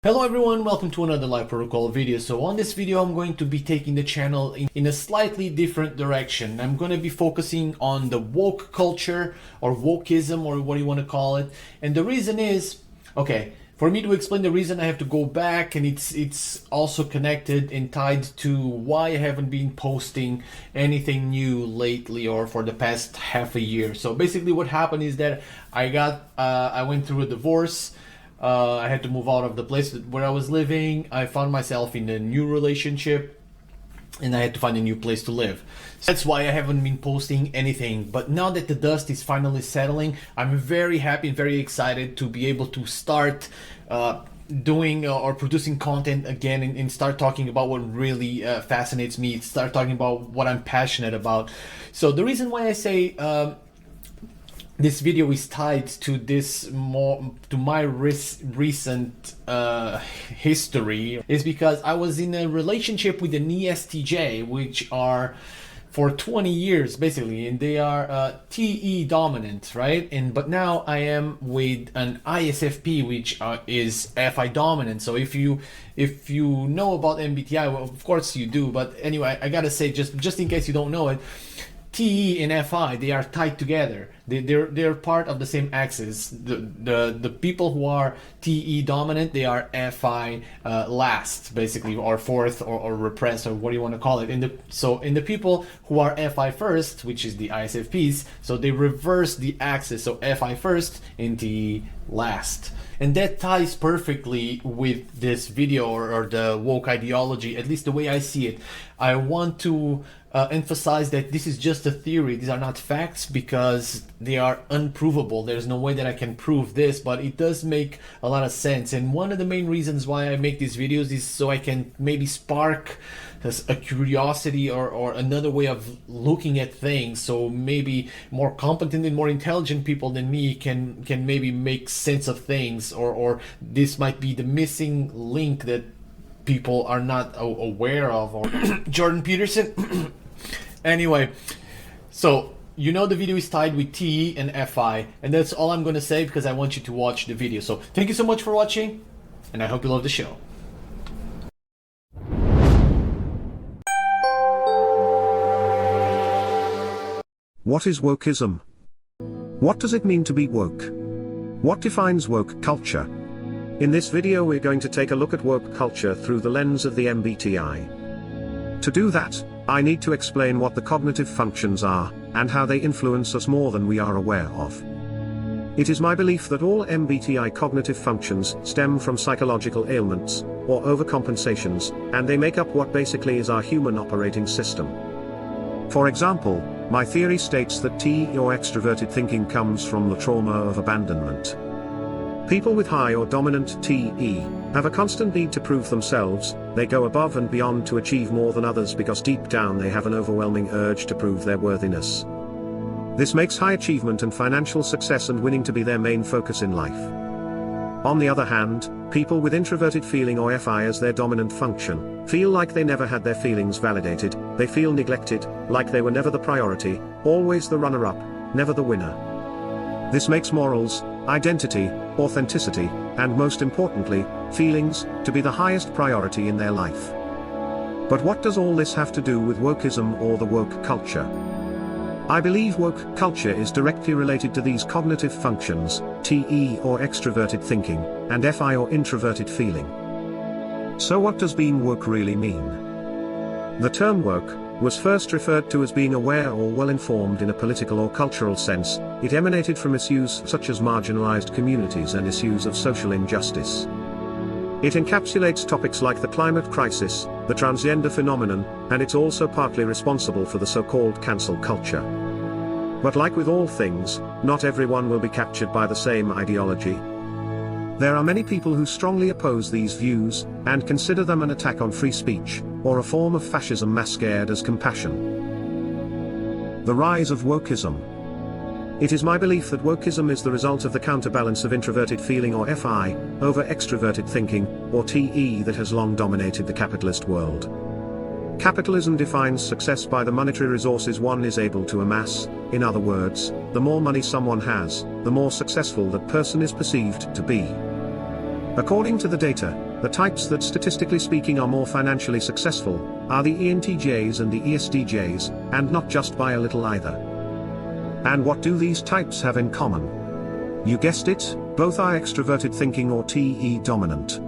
Hello everyone, welcome to another Live Protocol video. So on this video I'm going to be taking the channel in a slightly different direction. I'm going to be focusing on the woke culture or wokeism or what you want to call it. And the reason is, okay, for me to explain the reason I have to go back, and it's also connected and tied to why I haven't been posting anything new lately or for the past half a year. So basically what happened is that I went through a divorce. I had to move out of the place where I was living. I found myself in a new relationship and I had to find a new place to live. So that's why I haven't been posting anything. But now that the dust is finally settling, I'm very happy and very excited to be able to start doing or producing content again and start talking about what really fascinates me, start talking about what I'm passionate about. So the reason why I say this video is tied to my recent history is because I was in a relationship with an ESTJ, which are for 20 years basically, and they are TE dominant, right? But now I am with an ISFP, which is FI dominant. So if you know about MBTI, well, of course you do, but anyway, I gotta say, just in case you don't know it, TE and FI, they are tied together. They're part of the same axis. The people who are TE dominant, they are FI last, basically, or fourth, or repressed, or what do you want to call it. In the people who are FI first, which is the ISFPs, so they reverse the axis. So FI first and TE last. And that ties perfectly with this video or the woke ideology, at least the way I see it. I want to emphasize that this is just a theory. These are not facts because they are unprovable. There's no way that I can prove this, but it does make a lot of sense. And one of the main reasons why I make these videos is so I can maybe spark a curiosity or another way of looking at things, so maybe more competent and more intelligent people than me can maybe make sense of things, or this might be the missing link that people are not aware of, or Jordan Peterson. Anyway, so you know the video is tied with TE and FI, and that's all I'm going to say because I want you to watch the video. So thank you so much for watching, and I hope you love the show. What is wokeism? What does it mean to be woke? What defines woke culture? In this video we're going to take a look at woke culture through the lens of the MBTI. To do that, I need to explain what the cognitive functions are, and how they influence us more than we are aware of. It is my belief that all MBTI cognitive functions stem from psychological ailments, or overcompensations, and they make up what basically is our human operating system. For example, my theory states that TE or extroverted thinking comes from the trauma of abandonment. People with high or dominant TE have a constant need to prove themselves. They go above and beyond to achieve more than others because deep down they have an overwhelming urge to prove their worthiness. This makes high achievement and financial success and winning to be their main focus in life. On the other hand, people with introverted feeling or FI as their dominant function feel like they never had their feelings validated. They feel neglected, like they were never the priority, always the runner-up, never the winner. This makes morals, identity, authenticity, and most importantly, feelings, to be the highest priority in their life. But what does all this have to do with wokeism or the woke culture? I believe woke culture is directly related to these cognitive functions, TE or extroverted thinking, and FI or introverted feeling. So what does being woke really mean? The term woke was first referred to as being aware or well-informed in a political or cultural sense. It emanated from issues such as marginalized communities and issues of social injustice. It encapsulates topics like the climate crisis, the transgender phenomenon, and it's also partly responsible for the so-called cancel culture. But like with all things, not everyone will be captured by the same ideology. There are many people who strongly oppose these views, and consider them an attack on free speech, or a form of fascism masqueraded as compassion. The rise of wokeism. It is my belief that wokeism is the result of the counterbalance of introverted feeling or FI, over extroverted thinking, or TE that has long dominated the capitalist world. Capitalism defines success by the monetary resources one is able to amass. In other words, the more money someone has, the more successful that person is perceived to be. According to the data, the types that statistically speaking are more financially successful are the ENTJs and the ESTJs, and not just by a little either. And what do these types have in common? You guessed it, both are extroverted thinking or TE dominant.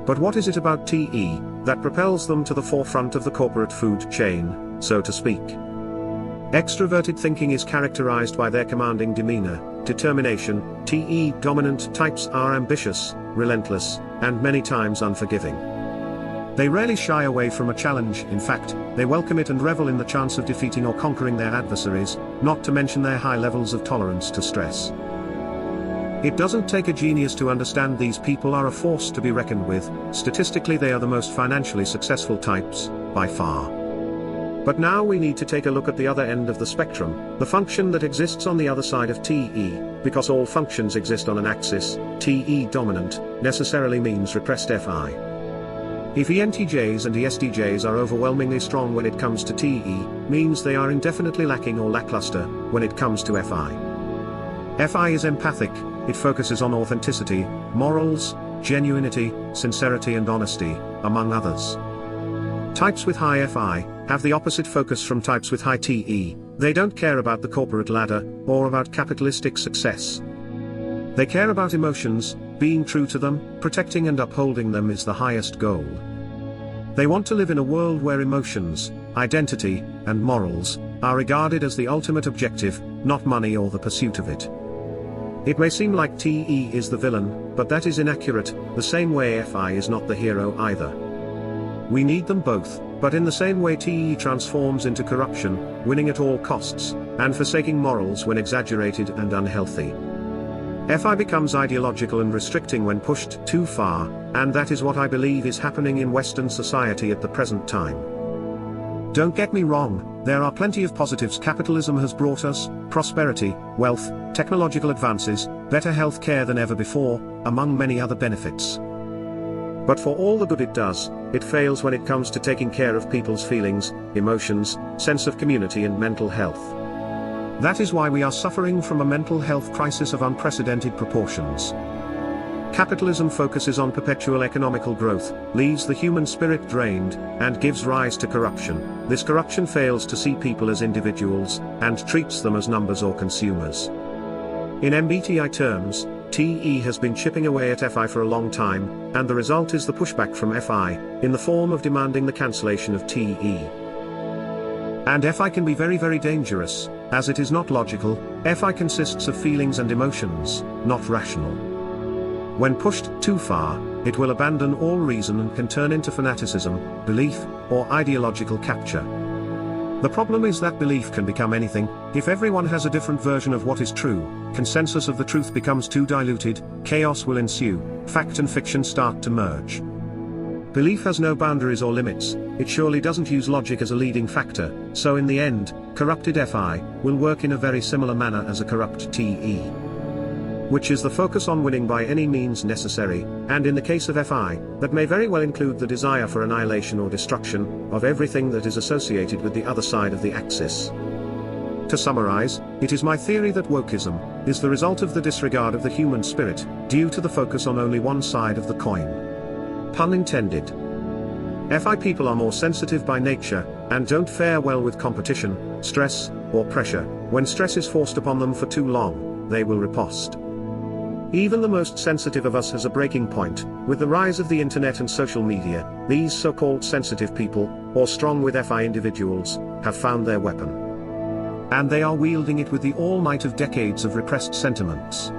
But what is it about TE that propels them to the forefront of the corporate food chain, so to speak? Extroverted thinking is characterized by their commanding demeanor, determination. TE dominant types are ambitious, relentless, and many times unforgiving. They rarely shy away from a challenge. In fact, they welcome it and revel in the chance of defeating or conquering their adversaries, not to mention their high levels of tolerance to stress. It doesn't take a genius to understand these people are a force to be reckoned with. Statistically, they are the most financially successful types, by far. But now we need to take a look at the other end of the spectrum, the function that exists on the other side of TE, because all functions exist on an axis. TE dominant necessarily means repressed FI. If ENTJs and ESTJs are overwhelmingly strong when it comes to TE, means they are indefinitely lacking or lackluster when it comes to FI. FI is empathic, it focuses on authenticity, morals, genuinity, sincerity and honesty, among others. Types with high FI have the opposite focus from types with high TE. They don't care about the corporate ladder, or about capitalistic success. They care about emotions, being true to them, protecting and upholding them is the highest goal. They want to live in a world where emotions, identity, and morals are regarded as the ultimate objective, not money or the pursuit of it. It may seem like TE is the villain, but that is inaccurate, the same way FI is not the hero either. We need them both, but in the same way TE transforms into corruption, winning at all costs, and forsaking morals when exaggerated and unhealthy. FI becomes ideological and restricting when pushed too far, and that is what I believe is happening in Western society at the present time. Don't get me wrong, there are plenty of positives capitalism has brought us: prosperity, wealth, technological advances, better health care than ever before, among many other benefits. But for all the good it does, it fails when it comes to taking care of people's feelings, emotions, sense of community and mental health. That is why we are suffering from a mental health crisis of unprecedented proportions. Capitalism focuses on perpetual economical growth, leaves the human spirit drained, and gives rise to corruption. This corruption fails to see people as individuals, and treats them as numbers or consumers. In MBTI terms, TE has been chipping away at FI for a long time, and the result is the pushback from FI, in the form of demanding the cancellation of TE. And FI can be very dangerous, as it is not logical. FI consists of feelings and emotions, not rational. When pushed too far, it will abandon all reason and can turn into fanaticism, belief, or ideological capture. The problem is that belief can become anything. If everyone has a different version of what is true, consensus of the truth becomes too diluted, chaos will ensue, fact and fiction start to merge. Belief has no boundaries or limits, it surely doesn't use logic as a leading factor, so in the end, corrupted FI will work in a very similar manner as a corrupt TE. Which is the focus on winning by any means necessary, and in the case of FI, that may very well include the desire for annihilation or destruction of everything that is associated with the other side of the axis. To summarize, it is my theory that wokeism is the result of the disregard of the human spirit, due to the focus on only one side of the coin. Pun intended. FI people are more sensitive by nature, and don't fare well with competition, stress, or pressure. When stress is forced upon them for too long, they will riposte. Even the most sensitive of us has a breaking point. With the rise of the internet and social media, these so-called sensitive people, or strong with FI individuals, have found their weapon. And they are wielding it with the all might of decades of repressed sentiments.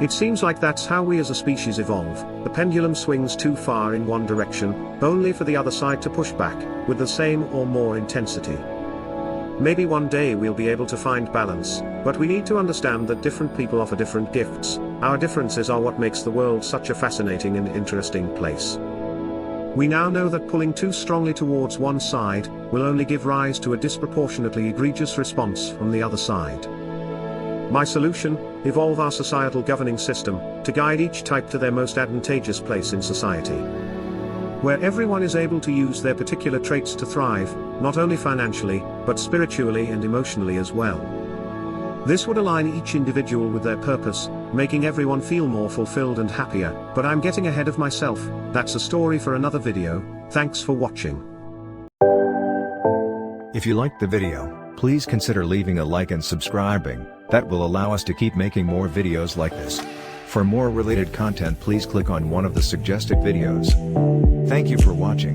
It seems like that's how we as a species evolve. The pendulum swings too far in one direction, only for the other side to push back, with the same or more intensity. Maybe one day we'll be able to find balance, but we need to understand that different people offer different gifts. Our differences are what makes the world such a fascinating and interesting place. We now know that pulling too strongly towards one side will only give rise to a disproportionately egregious response from the other side. My solution: evolve our societal governing system to guide each type to their most advantageous place in society, where everyone is able to use their particular traits to thrive, not only financially, but spiritually and emotionally as well. This would align each individual with their purpose, making everyone feel more fulfilled and happier. But I'm getting ahead of myself. That's a story for another video. Thanks for watching. If you liked the video, please consider leaving a like and subscribing. That will allow us to keep making more videos like this. For more related content, please click on one of the suggested videos. Thank you for watching.